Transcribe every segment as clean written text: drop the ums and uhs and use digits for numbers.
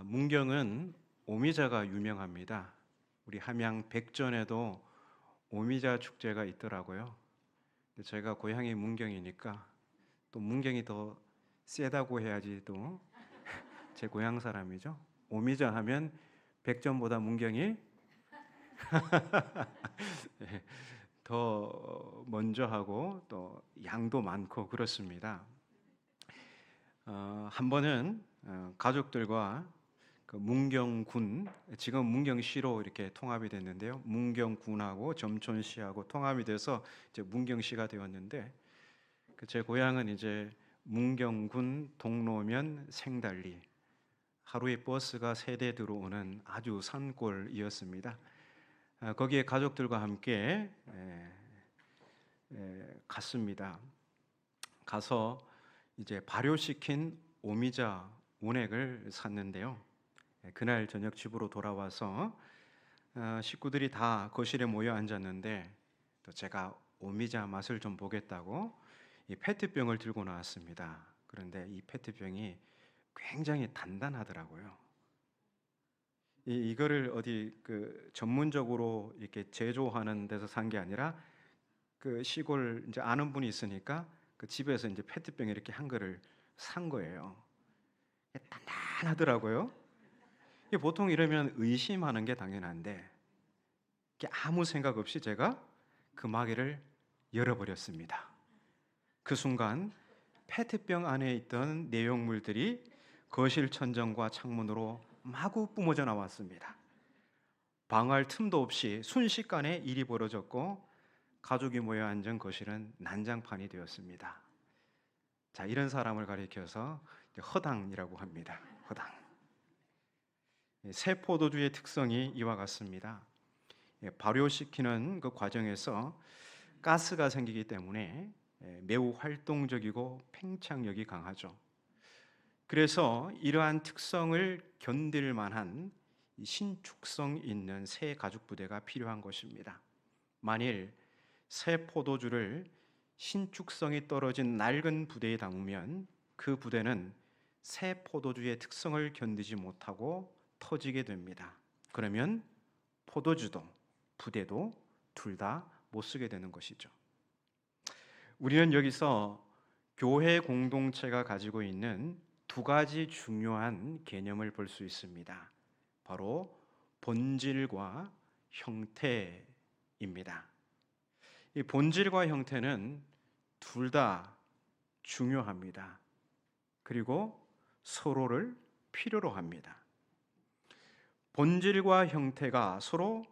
문경은 오미자가 유명합니다. 우리 함양 백전에도 오미자 축제가 있더라고요. 근데 제가 고향이 문경이니까 또 문경이 더 세다고 해야지 또 제 고향 사람이죠. 오미자 하면 백전보다 문경이 더 먼저 하고 또 양도 많고 그렇습니다. 한 번은 가족들과 그 문경군, 지금 문경시로 이렇게 통합이 됐는데요. 문경군하고 점촌시하고 통합이 돼서 이제 문경시가 되었는데, 제 고향은 이제 문경군 동로면 생달리, 하루에 버스가 3대 들어오는 아주 산골이었습니다. 거기에 가족들과 함께 갔습니다. 가서 이제 발효시킨 오미자 운액을 샀는데요. 그날 저녁 집으로 돌아와서 식구들이 다 거실에 모여 앉았는데, 또 제가 오미자 맛을 좀 보겠다고 이 페트병을 들고 나왔습니다. 그런데 이 페트병이 굉장히 단단하더라고요. 이거를 어디 그 전문적으로 이렇게 제조하는 데서 산 게 아니라 그 시골 이제 아는 분이 있으니까 그 집에서 이제 페트병 이렇게 한 거를 산 거예요. 단단하더라고요. 보통 이러면 의심하는 게 당연한데, 아무 생각 없이 제가 그 마개를 열어버렸습니다. 그 순간 페트병 안에 있던 내용물들이 거실 천정과 창문으로 마구 뿜어져 나왔습니다. 방어할 틈도 없이 순식간에 일이 벌어졌고, 가족이 모여 앉은 거실은 난장판이 되었습니다. 자, 이런 사람을 가리켜서 허당이라고 합니다. 허당. 새 포도주의 특성이 이와 같습니다. 발효시키는 그 과정에서 가스가 생기기 때문에 매우 활동적이고 팽창력이 강하죠. 그래서 이러한 특성을 견딜 만한 신축성 있는 새 가죽 부대가 필요한 것입니다. 만일 새 포도주를 신축성이 떨어진 낡은 부대에 담으면 그 부대는 새 포도주의 특성을 견디지 못하고 터지게 됩니다. 그러면 포도주도 부대도 둘 다 못 쓰게 되는 것이죠. 우리는 여기서 교회 공동체가 가지고 있는 2가지 중요한 개념을 볼 수 있습니다. 바로 본질과 형태입니다. 이 본질과 형태는 둘 다 중요합니다. 그리고 서로를 필요로 합니다. 본질과 형태가 서로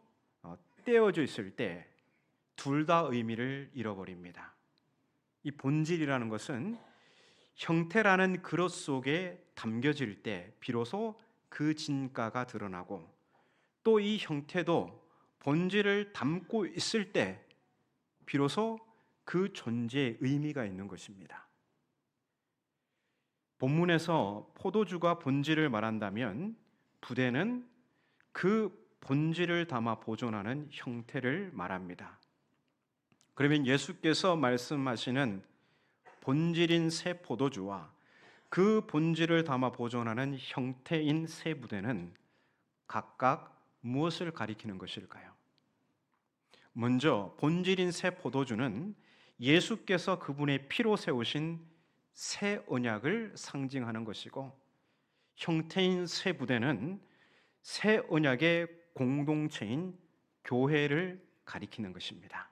떼어져 있을 때 둘 다 의미를 잃어버립니다. 이 본질이라는 것은 형태라는 그릇 속에 담겨질 때 비로소 그 진가가 드러나고, 또 이 형태도 본질을 담고 있을 때 비로소 그 존재의 의미가 있는 것입니다. 본문에서 포도주가 본질을 말한다면 부대는 그 본질을 담아 보존하는 형태를 말합니다. 그러면 예수께서 말씀하시는 본질인 새 포도주와 그 본질을 담아 보존하는 형태인 새 부대는 각각 무엇을 가리키는 것일까요? 먼저 본질인 새 포도주는 예수께서 그분의 피로 세우신 새 언약을 상징하는 것이고, 형태인 새 부대는 새 언약의 공동체인 교회를 가리키는 것입니다.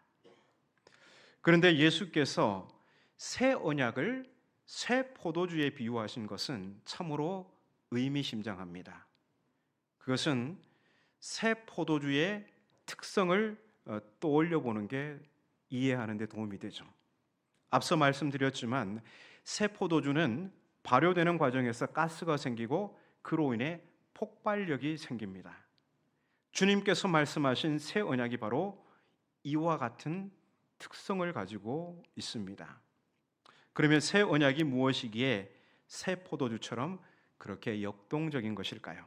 그런데 예수께서 새 언약을 새 포도주에 비유하신 것은 참으로 의미심장합니다. 그것은 새 포도주의 특성을 떠올려 보는 게 이해하는 데 도움이 되죠. 앞서 말씀드렸지만 새 포도주는 발효되는 과정에서 가스가 생기고 그로 인해 폭발력이 생깁니다. 주님께서 말씀하신 새 언약이 바로 이와 같은 특성을 가지고 있습니다. 그러면 새 언약이 무엇이기에 새 포도주처럼 그렇게 역동적인 것일까요?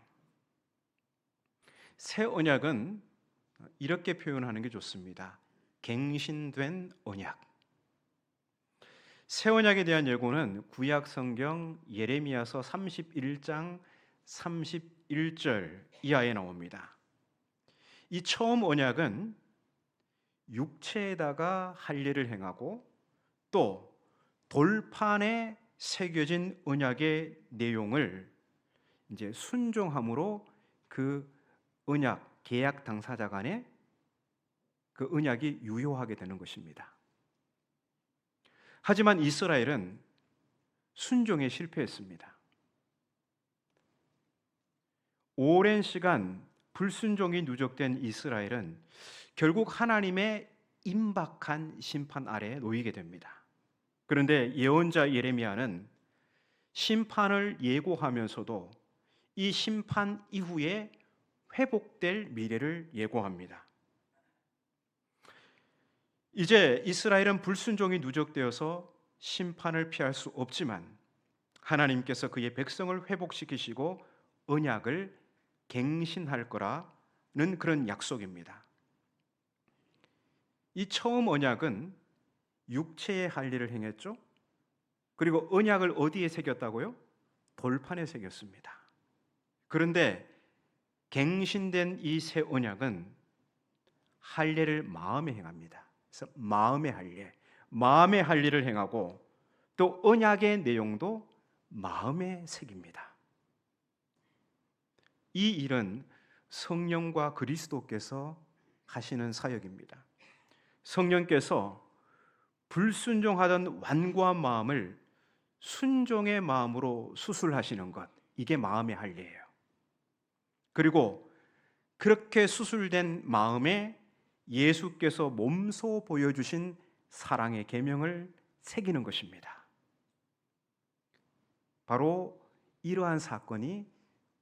새 언약은 이렇게 표현하는 게 좋습니다. 갱신된 언약. 새 언약에 대한 예고는 구약 성경 예레미야서 31장 31절 이하에 나옵니다. 이 처음 언약은 육체에다가 할례를 행하고 또 돌판에 새겨진 언약의 내용을 이제 순종함으로 그 언약 계약 당사자 간에 그 언약이 유효하게 되는 것입니다. 하지만 이스라엘은 순종에 실패했습니다. 오랜 시간 불순종이 누적된 이스라엘은 결국 하나님의 임박한 심판 아래에 놓이게 됩니다. 그런데 예언자 예레미야는 심판을 예고하면서도 이 심판 이후에 회복될 미래를 예고합니다. 이제 이스라엘은 불순종이 누적되어서 심판을 피할 수 없지만 하나님께서 그의 백성을 회복시키시고 언약을 갱신할 거라는 그런 약속입니다. 이 처음 언약은 육체의 할례를 행했죠. 그리고 언약을 어디에 새겼다고요? 돌판에 새겼습니다. 그런데 갱신된 이 새 언약은 할례를 마음에 행합니다. 그래서 마음의 할례를 행하고 또 언약의 내용도 마음에 새깁니다. 이 일은 성령과 그리스도께서 하시는 사역입니다. 성령께서 불순종하던 완고한 마음을 순종의 마음으로 수술하시는 것, 이게 마음의 할례예요. 그리고 그렇게 수술된 마음에 예수께서 몸소 보여주신 사랑의 계명을 새기는 것입니다. 바로 이러한 사건이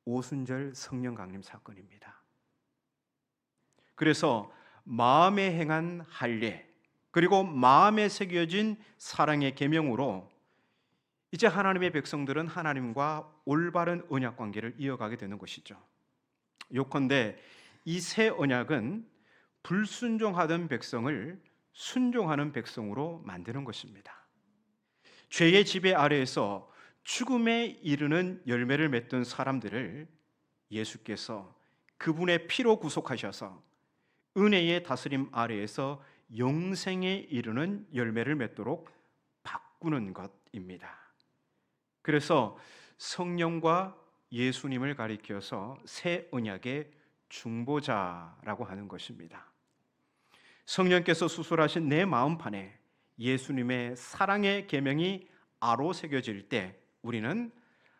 오순절 성령 강림 사건입니다. 그래서 마음에 행한 할례 그리고 마음에 새겨진 사랑의 계명으로 이제 하나님의 백성들은 하나님과 올바른 언약 관계를 이어가게 되는 것이죠. 요컨대 이 새 언약은 불순종하던 백성을 순종하는 백성으로 만드는 것입니다. 죄의 지배 아래에서 죽음에 이르는 열매를 맺던 사람들을 예수께서 그분의 피로 구속하셔서 은혜의 다스림 아래에서 영생에 이르는 열매를 맺도록 바꾸는 것입니다. 그래서 성령과 예수님을 가리켜서 새 언약의 중보자라고 하는 것입니다. 성령께서 수술하신 내 마음판에 예수님의 사랑의 계명이 아로 새겨질 때 우리는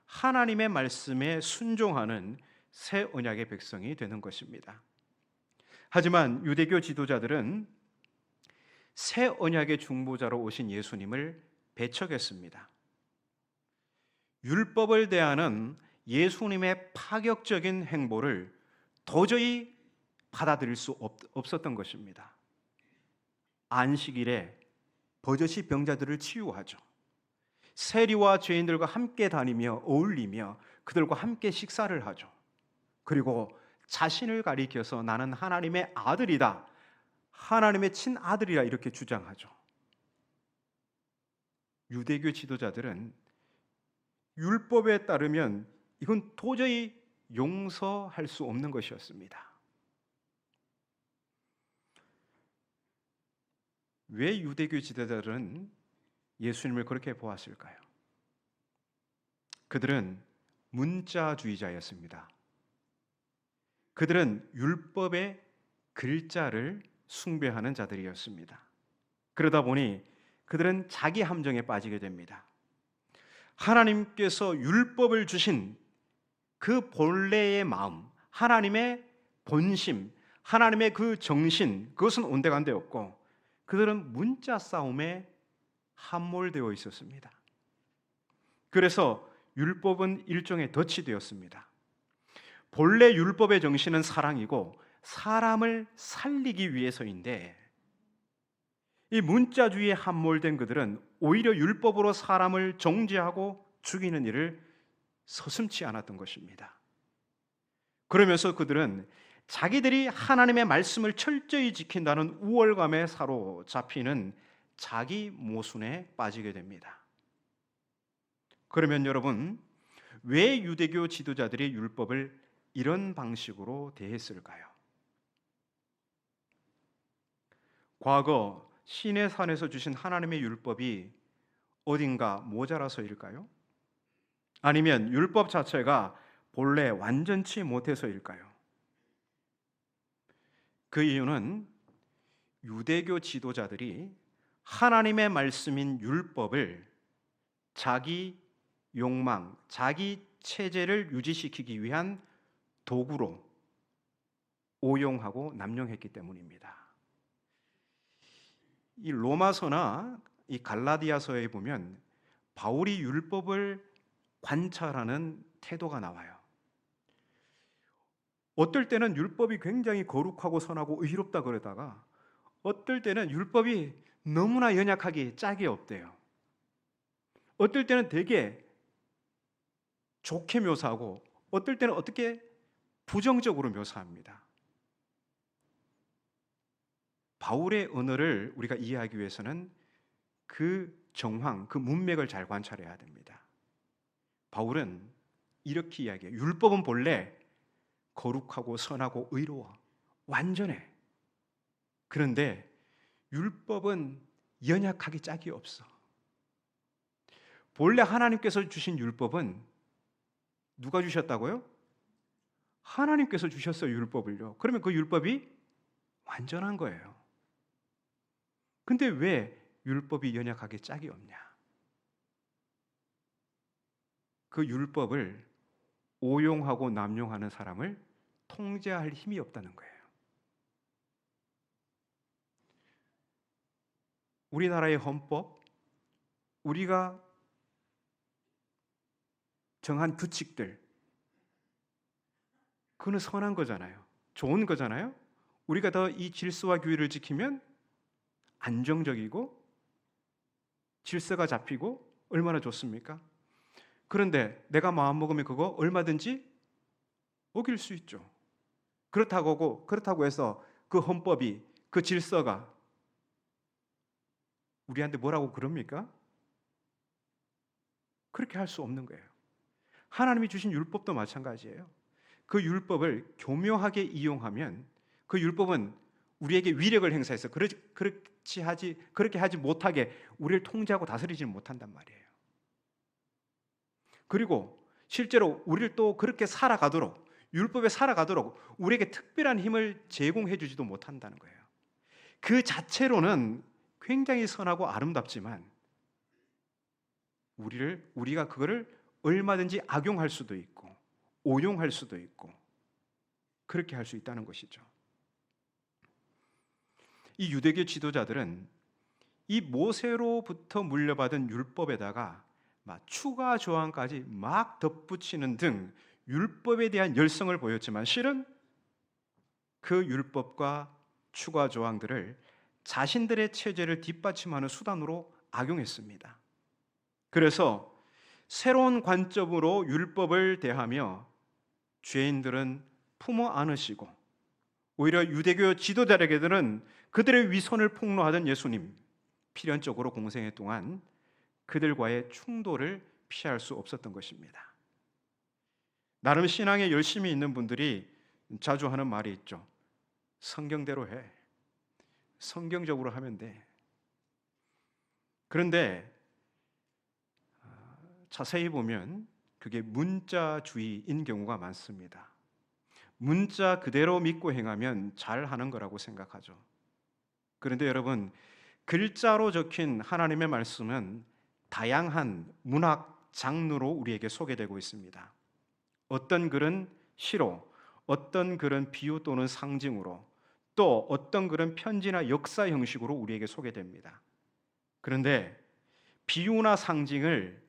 하나님의 말씀에 순종하는 새 언약의 백성이 되는 것입니다. 하지만 유대교 지도자들은 새 언약의 중보자로 오신 예수님을 배척했습니다. 율법을 대하는 예수님의 파격적인 행보를 도저히 받아들일 수 없었던 것입니다. 안식일에 버젓이 병자들을 치유하죠. 세리와 죄인들과 함께 다니며 어울리며 그들과 함께 식사를 하죠. 그리고 자신을 가리켜서 나는 하나님의 아들이다, 하나님의 친아들이라 이렇게 주장하죠. 유대교 지도자들은 율법에 따르면 이건 도저히 용서할 수 없는 것이었습니다. 왜 유대교 지도자들은 예수님을 그렇게 보았을까요? 그들은 문자주의자였습니다. 그들은 율법의 글자를 숭배하는 자들이었습니다. 그러다 보니 그들은 자기 함정에 빠지게 됩니다. 하나님께서 율법을 주신 그 본래의 마음, 하나님의 본심, 하나님의 그 정신, 그것은 온데간데 없고 그들은 문자 싸움에 함몰되어 있었습니다. 그래서 율법은 일종의 덫이 되었습니다. 본래 율법의 정신은 사랑이고 사람을 살리기 위해서인데 이 문자주의에 함몰된 그들은 오히려 율법으로 사람을 정죄하고 죽이는 일을 서슴지 않았던 것입니다. 그러면서 그들은 자기들이 하나님의 말씀을 철저히 지킨다는 우월감에 사로잡히는 자기 모순에 빠지게 됩니다. 그러면 여러분, 왜 유대교 지도자들이 율법을 이런 방식으로 대했을까요? 과거 시내산에서 주신 하나님의 율법이 어딘가 모자라서일까요? 아니면 율법 자체가 본래 완전치 못해서일까요? 그 이유는 유대교 지도자들이 하나님의 말씀인 율법을 자기 욕망, 자기 체제를 유지시키기 위한 도구로 오용하고 남용했기 때문입니다. 이 로마서나 이 갈라디아서에 보면 바울이 율법을 관찰하는 태도가 나와요. 어떨 때는 율법이 굉장히 거룩하고 선하고 의롭다 그러다가 어떨 때는 율법이 너무나 연약하기 짝이 없대요. 어떨 때는 되게 좋게 묘사하고 어떨 때는 어떻게 부정적으로 묘사합니다. 바울의 언어를 우리가 이해하기 위해서는 그 정황, 그 문맥을 잘 관찰해야 됩니다. 바울은 이렇게 이야기해요. 율법은 본래 거룩하고 선하고 의로워. 완전해. 그런데 율법은 연약하기 짝이 없어. 본래 하나님께서 주신 율법은 누가 주셨다고요? 하나님께서 주셨어요, 율법을요. 그러면 그 율법이 완전한 거예요. 근데 왜 율법이 연약하게 짝이 없냐? 그 율법을 오용하고 남용하는 사람을 통제할 힘이 없다는 거예요. 우리나라의 헌법, 우리가 정한 규칙들, 그건 선한 거잖아요. 좋은 거잖아요. 우리가 더 이 질서와 규율을 지키면 안정적이고 질서가 잡히고 얼마나 좋습니까? 그런데 내가 마음먹으면 그거 얼마든지 어길 수 있죠. 그렇다고 해서 그 헌법이, 그 질서가 우리한테 뭐라고 그럽니까? 그렇게 할 수 없는 거예요. 하나님이 주신 율법도 마찬가지예요. 그 율법을 교묘하게 이용하면 그 율법은 우리에게 위력을 행사해서 그렇게 하지 못하게 우리를 통제하고 다스리지는 못한단 말이에요. 그리고 실제로 우리를 또 그렇게 살아가도록, 율법에 살아가도록 우리에게 특별한 힘을 제공해 주지도 못한다는 거예요. 그 자체로는 굉장히 선하고 아름답지만 우리가 그거를 얼마든지 악용할 수도 있고 오용할 수도 있고 그렇게 할 수 있다는 것이죠. 이 유대교 지도자들은 이 모세로부터 물려받은 율법에다가 막 추가 조항까지 막 덧붙이는 등 율법에 대한 열성을 보였지만 실은 그 율법과 추가 조항들을 자신들의 체제를 뒷받침하는 수단으로 악용했습니다. 그래서 새로운 관점으로 율법을 대하며 죄인들은 품어 안으시고 오히려 유대교 지도자에게들은 그들의 위선을 폭로하던 예수님, 필연적으로 공생애 동안 그들과의 충돌을 피할 수 없었던 것입니다. 나름 신앙에 열심히 있는 분들이 자주 하는 말이 있죠. 성경대로 해. 성경적으로 하면 돼. 그런데 자세히 보면 그게 문자주의인 경우가 많습니다. 문자 그대로 믿고 행하면 잘하는 거라고 생각하죠. 그런데 여러분, 글자로 적힌 하나님의 말씀은 다양한 문학 장르로 우리에게 소개되고 있습니다. 어떤 글은 시로, 어떤 글은 비유 또는 상징으로, 또 어떤 글은 편지나 역사 형식으로 우리에게 소개됩니다. 그런데 비유나 상징을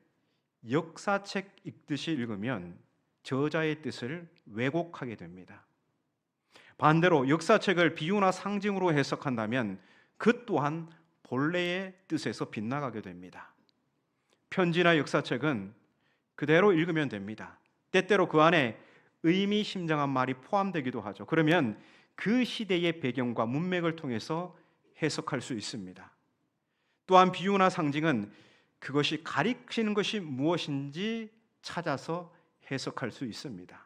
역사책 읽듯이 읽으면 저자의 뜻을 왜곡하게 됩니다. 반대로 역사책을 비유나 상징으로 해석한다면 그 또한 본래의 뜻에서 빗나가게 됩니다. 편지나 역사책은 그대로 읽으면 됩니다. 때때로 그 안에 의미심장한 말이 포함되기도 하죠. 그러면 그 시대의 배경과 문맥을 통해서 해석할 수 있습니다. 또한 비유나 상징은 그것이 가리키는 것이 무엇인지 찾아서 해석할 수 있습니다.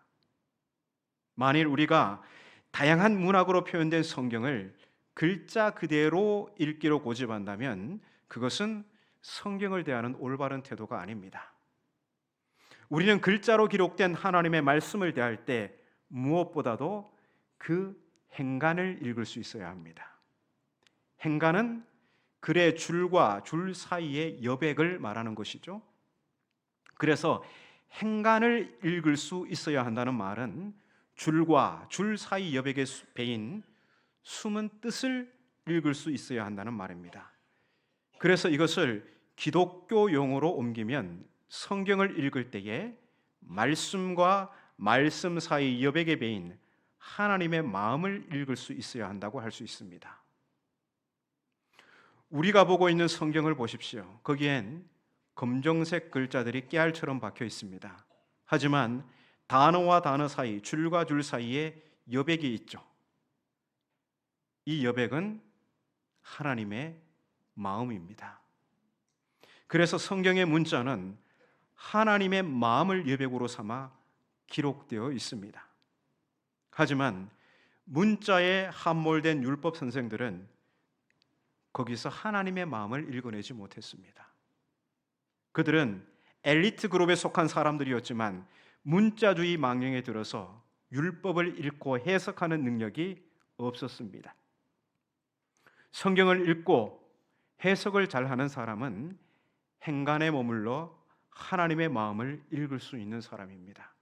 만일 우리가 다양한 문학으로 표현된 성경을 글자 그대로 읽기로 고집한다면 그것은 성경을 대하는 올바른 태도가 아닙니다. 우리는 글자로 기록된 하나님의 말씀을 대할 때 무엇보다도 그 행간을 읽을 수 있어야 합니다. 행간은 글의 줄과 줄 사이의 여백을 말하는 것이죠. 그래서 행간을 읽을 수 있어야 한다는 말은 줄과 줄 사이 여백에 배인 숨은 뜻을 읽을 수 있어야 한다는 말입니다. 그래서 이것을 기독교 용어로 옮기면 성경을 읽을 때에 말씀과 말씀 사이 여백에 배인 하나님의 마음을 읽을 수 있어야 한다고 할 수 있습니다. 우리가 보고 있는 성경을 보십시오. 거기엔 검정색 글자들이 깨알처럼 박혀 있습니다. 하지만 단어와 단어 사이, 줄과 줄 사이에 여백이 있죠. 이 여백은 하나님의 마음입니다. 그래서 성경의 문자는 하나님의 마음을 여백으로 삼아 기록되어 있습니다. 하지만 문자에 함몰된 율법 선생들은 거기서 하나님의 마음을 읽어내지 못했습니다. 그들은 엘리트 그룹에 속한 사람들이었지만 문자주의 망령에 들어서 율법을 읽고 해석하는 능력이 없었습니다. 성경을 읽고 해석을 잘하는 사람은 행간에 머물러 하나님의 마음을 읽을 수 있는 사람입니다.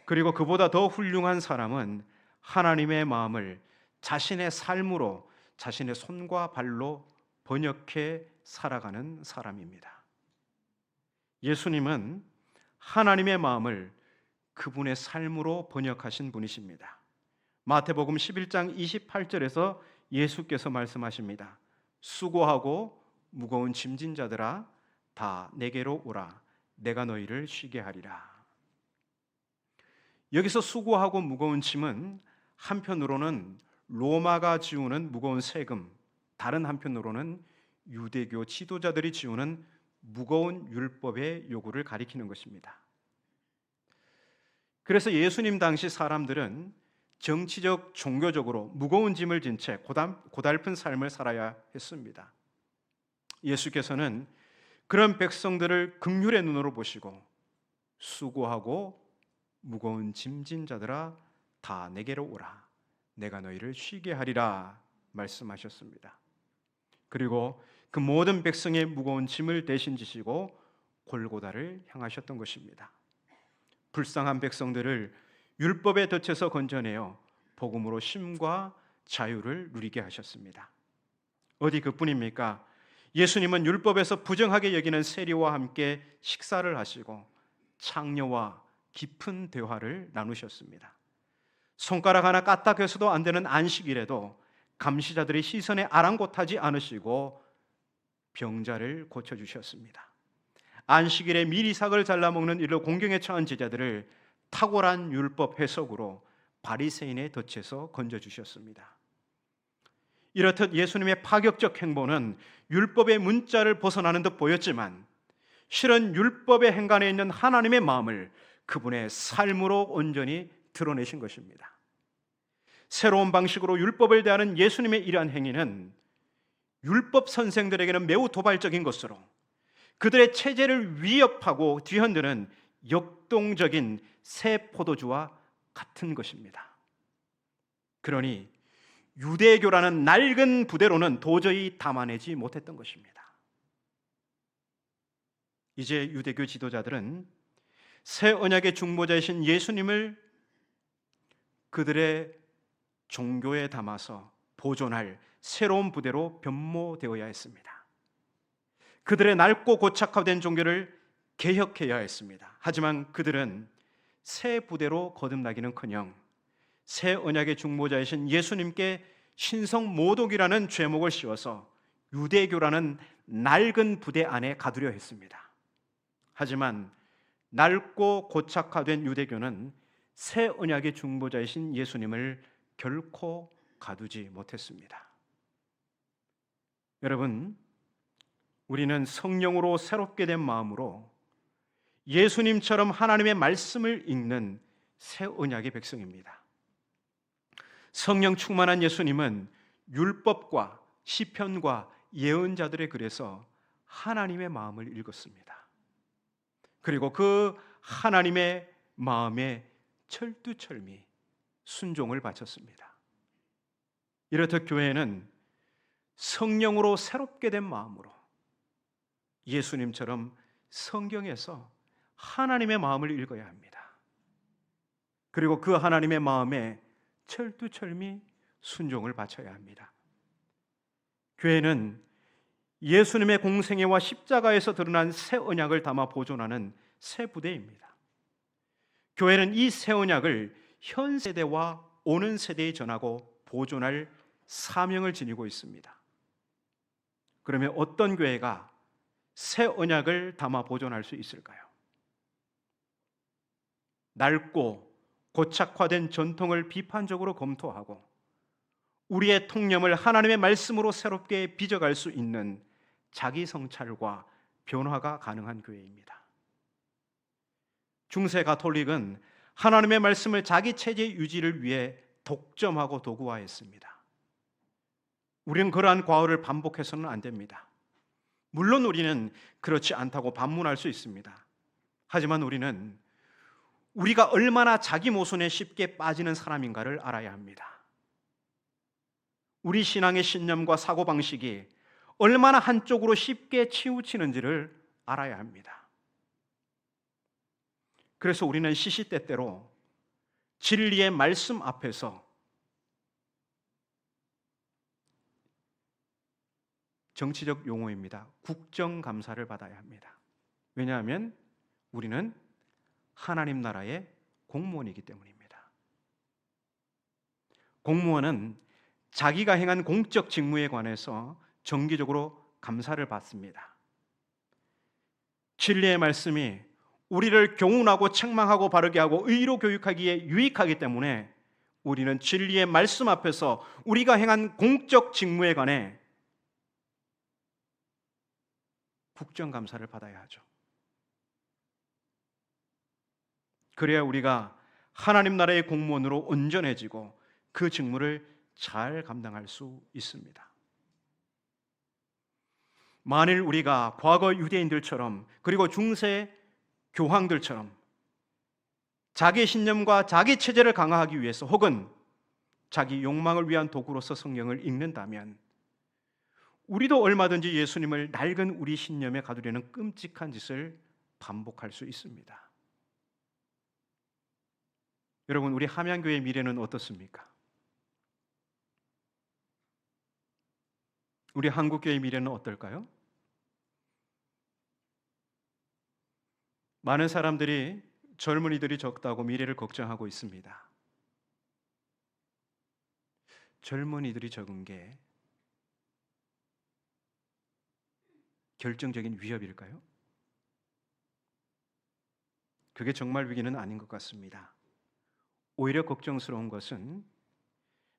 그리고 그보다 더 훌륭한 사람은 하나님의 마음을 자신의 삶으로, 자신의 손과 발로 번역해 살아가는 사람입니다. 예수님은 하나님의 마음을 그분의 삶으로 번역하신 분이십니다. 마태복음 11장 28절에서 예수께서 말씀하십니다. 수고하고 무거운 짐진 자들아 다 내게로 오라. 내가 너희를 쉬게 하리라. 여기서 수고하고 무거운 짐은 한편으로는 로마가 지우는 무거운 세금, 다른 한편으로는 유대교 지도자들이 지우는 무거운 율법의 요구를 가리키는 것입니다. 그래서 예수님 당시 사람들은 정치적, 종교적으로 무거운 짐을 진 채 고달픈 삶을 살아야 했습니다. 예수께서는 그런 백성들을 긍휼의 눈으로 보시고 수고하고 무거운 짐진 자들아 다 내게로 오라. 내가 너희를 쉬게 하리라 말씀하셨습니다. 그리고 그 모든 백성의 무거운 짐을 대신 지시고 골고다를 향하셨던 것입니다. 불쌍한 백성들을 율법의 덫에서 건져내어 복음으로 쉼과 자유를 누리게 하셨습니다. 어디 그뿐입니까? 예수님은 율법에서 부정하게 여기는 세리와 함께 식사를 하시고 창녀와 깊은 대화를 나누셨습니다. 손가락 하나 까딱해서도 안 되는 안식일에도 감시자들의 시선에 아랑곳하지 않으시고 병자를 고쳐주셨습니다. 안식일에 미리삭을 잘라먹는 일로 공경에 처한 제자들을 탁월한 율법 해석으로 바리새인의 덫에서 건져주셨습니다. 이렇듯 예수님의 파격적 행보는 율법의 문자를 벗어나는 듯 보였지만 실은 율법의 행간에 있는 하나님의 마음을 그분의 삶으로 온전히 드러내신 것입니다. 새로운 방식으로 율법을 대하는 예수님의 이러한 행위는 율법 선생들에게는 매우 도발적인 것으로 그들의 체제를 위협하고 뒤흔드는 역동적인 새 포도주와 같은 것입니다. 그러니 유대교라는 낡은 부대로는 도저히 담아내지 못했던 것입니다. 이제 유대교 지도자들은 새 언약의 중보자이신 예수님을 그들의 종교에 담아서 보존할 새로운 부대로 변모되어야 했습니다. 그들의 낡고 고착화된 종교를 개혁해야 했습니다. 하지만 그들은 새 부대로 거듭나기는커녕 새 언약의 중보자이신 예수님께 신성 모독이라는 죄목을 씌워서 유대교라는 낡은 부대 안에 가두려 했습니다. 하지만 낡고 고착화된 유대교는 새 언약의 중보자이신 예수님을 결코 가두지 못했습니다. 여러분, 우리는 성령으로 새롭게 된 마음으로 예수님처럼 하나님의 말씀을 읽는 새 언약의 백성입니다. 성령 충만한 예수님은 율법과 시편과 예언자들의 글에서 하나님의 마음을 읽었습니다. 그리고 그 하나님의 마음에 철두철미 순종을 바쳤습니다. 이렇듯 교회는 성령으로 새롭게 된 마음으로 예수님처럼 성경에서 하나님의 마음을 읽어야 합니다. 그리고 그 하나님의 마음에 철두철미 순종을 바쳐야 합니다. 교회는 예수님의 공생애와 십자가에서 드러난 새 언약을 담아 보존하는 새 부대입니다. 교회는 이 새 언약을 현 세대와 오는 세대에 전하고 보존할 사명을 지니고 있습니다. 그러면 어떤 교회가 새 언약을 담아 보존할 수 있을까요? 낡고 고착화된 전통을 비판적으로 검토하고 우리의 통념을 하나님의 말씀으로 새롭게 빚어갈 수 있는 자기 성찰과 변화가 가능한 교회입니다. 중세 가톨릭은 하나님의 말씀을 자기 체제 유지를 위해 독점하고 도구화했습니다. 우리는 그러한 과오를 반복해서는 안 됩니다. 물론 우리는 그렇지 않다고 반문할 수 있습니다. 하지만 우리는 우리가 얼마나 자기 모순에 쉽게 빠지는 사람인가를 알아야 합니다. 우리 신앙의 신념과 사고방식이 얼마나 한쪽으로 쉽게 치우치는지를 알아야 합니다. 그래서 우리는 시시때때로 진리의 말씀 앞에서 정치적 용어입니다. 국정감사를 받아야 합니다. 왜냐하면 우리는 하나님 나라의 공무원이기 때문입니다. 공무원은 자기가 행한 공적 직무에 관해서 정기적으로 감사를 받습니다. 진리의 말씀이 우리를 교훈하고 책망하고 바르게 하고 의로 교육하기에 유익하기 때문에 우리는 진리의 말씀 앞에서 우리가 행한 공적 직무에 관해 국정감사를 받아야 하죠. 그래야 우리가 하나님 나라의 공무원으로 온전해지고 그 직무를 잘 감당할 수 있습니다. 만일 우리가 과거 유대인들처럼 그리고 중세 교황들처럼 자기 신념과 자기 체제를 강화하기 위해서 혹은 자기 욕망을 위한 도구로서 성경을 읽는다면 우리도 얼마든지 예수님을 낡은 우리 신념에 가두려는 끔찍한 짓을 반복할 수 있습니다. 여러분, 우리 함양교회의 미래는 어떻습니까? 우리 한국교회의 미래는 어떨까요? 많은 사람들이 젊은이들이 적다고 미래를 걱정하고 있습니다. 젊은이들이 적은 게 결정적인 위협일까요? 그게 정말 위기는 아닌 것 같습니다. 오히려 걱정스러운 것은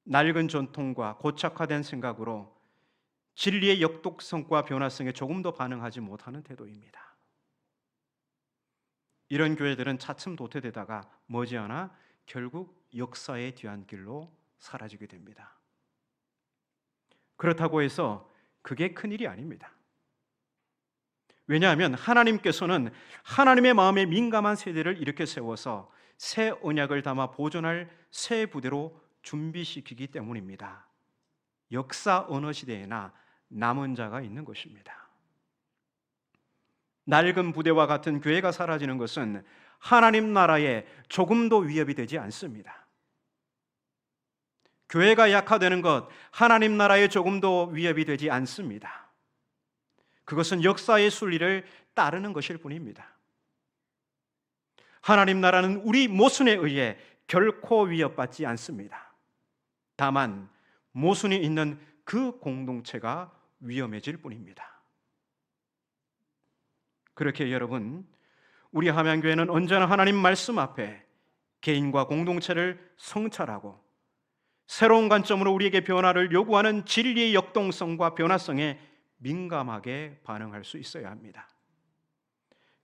낡은 전통과 고착화된 생각으로 진리의 역독성과 변화성에 조금 더 반응하지 못하는 태도입니다. 이런 교회들은 차츰 도태되다가 머지않아 결국 역사의 뒤안길로 사라지게 됩니다. 그렇다고 해서 그게 큰일이 아닙니다. 왜냐하면 하나님께서는 하나님의 마음에 민감한 세대를 이렇게 세워서 새 언약을 담아 보존할 새 부대로 준비시키기 때문입니다. 역사 어느 시대에나 남은 자가 있는 것입니다. 낡은 부대와 같은 교회가 사라지는 것은 하나님 나라에 조금도 위협이 되지 않습니다. 교회가 약화되는 것, 하나님 나라에 조금도 위협이 되지 않습니다. 그것은 역사의 순리를 따르는 것일 뿐입니다. 하나님 나라는 우리 모순에 의해 결코 위협받지 않습니다. 다만 모순이 있는 그 공동체가 위험해질 뿐입니다. 그렇게 여러분, 우리 함양교회는 언제나 하나님 말씀 앞에 개인과 공동체를 성찰하고 새로운 관점으로 우리에게 변화를 요구하는 진리의 역동성과 변화성에 민감하게 반응할 수 있어야 합니다.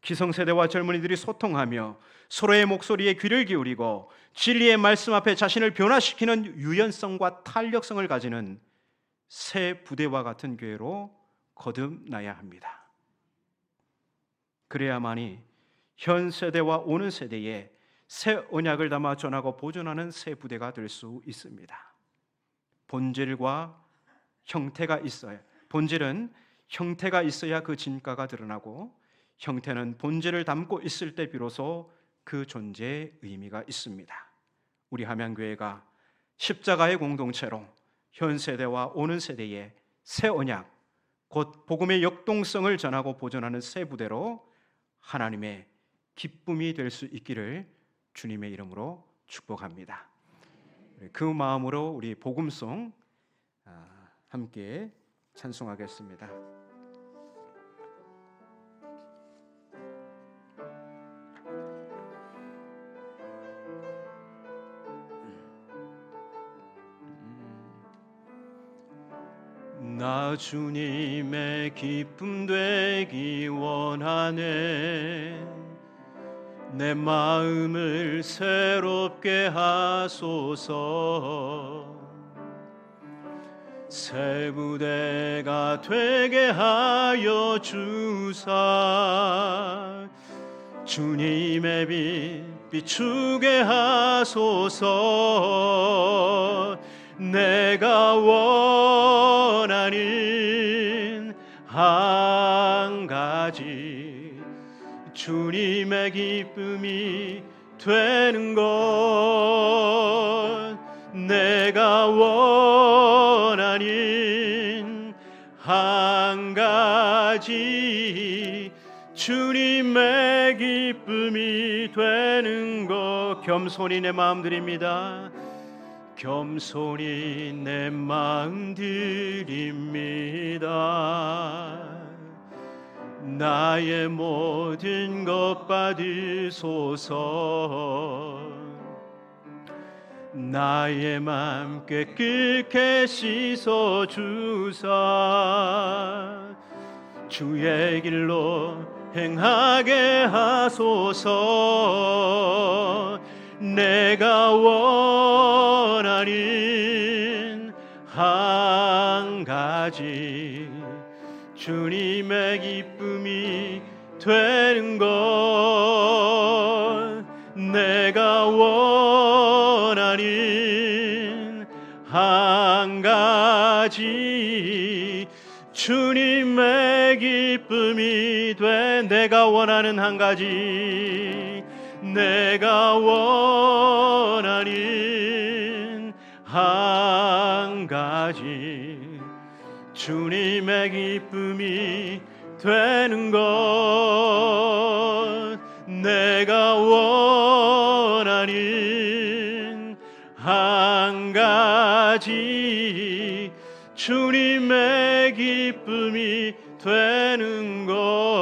기성세대와 젊은이들이 소통하며 서로의 목소리에 귀를 기울이고 진리의 말씀 앞에 자신을 변화시키는 유연성과 탄력성을 가지는 새 부대와 같은 교회로 거듭나야 합니다. 그래야만이 현 세대와 오는 세대에 새 언약을 담아 전하고 보존하는 새 부대가 될 수 있습니다. 본질과 형태가 있어야, 본질은 형태가 있어야 그 진가가 드러나고, 형태는 본질을 담고 있을 때 비로소 그 존재의 의미가 있습니다. 우리 함양교회가 십자가의 공동체로 현 세대와 오는 세대에 새 언약, 곧 복음의 역동성을 전하고 보존하는 새 부대로 하나님의 기쁨이 될 수 있기를 주님의 이름으로 축복합니다. 그 마음으로 우리 복음송 함께 찬송하겠습니다. 나 주님의 기쁨 되기 원하네. 내 마음을 새롭게 하소서. 새 부대가 되게 하여 주사. 주님의 빛 비추게 하소서. 내가 원하는 한 가지, 주님의 기쁨이 되는 것. 내가 원하는 한 가지, 주님의 기쁨이 되는 것. 겸손히 내 마음 드립니다. 겸손히 내 마음 드립니다. 나의 모든 것 받으소서. 나의 맘 깨끗게 씻어 주사. 주의 길로 행하게 하소서. 내가 원하는 한 가지, 주님의 기쁨이 되는 것. 내가 원하는 한 가지, 주님의 기쁨이 돼. 내가 원하는 한 가지, 내가 원하는 한 가지, 주님의 기쁨이 되는 것. 내가 원하는 한 가지, 주님의 기쁨이 되는 것.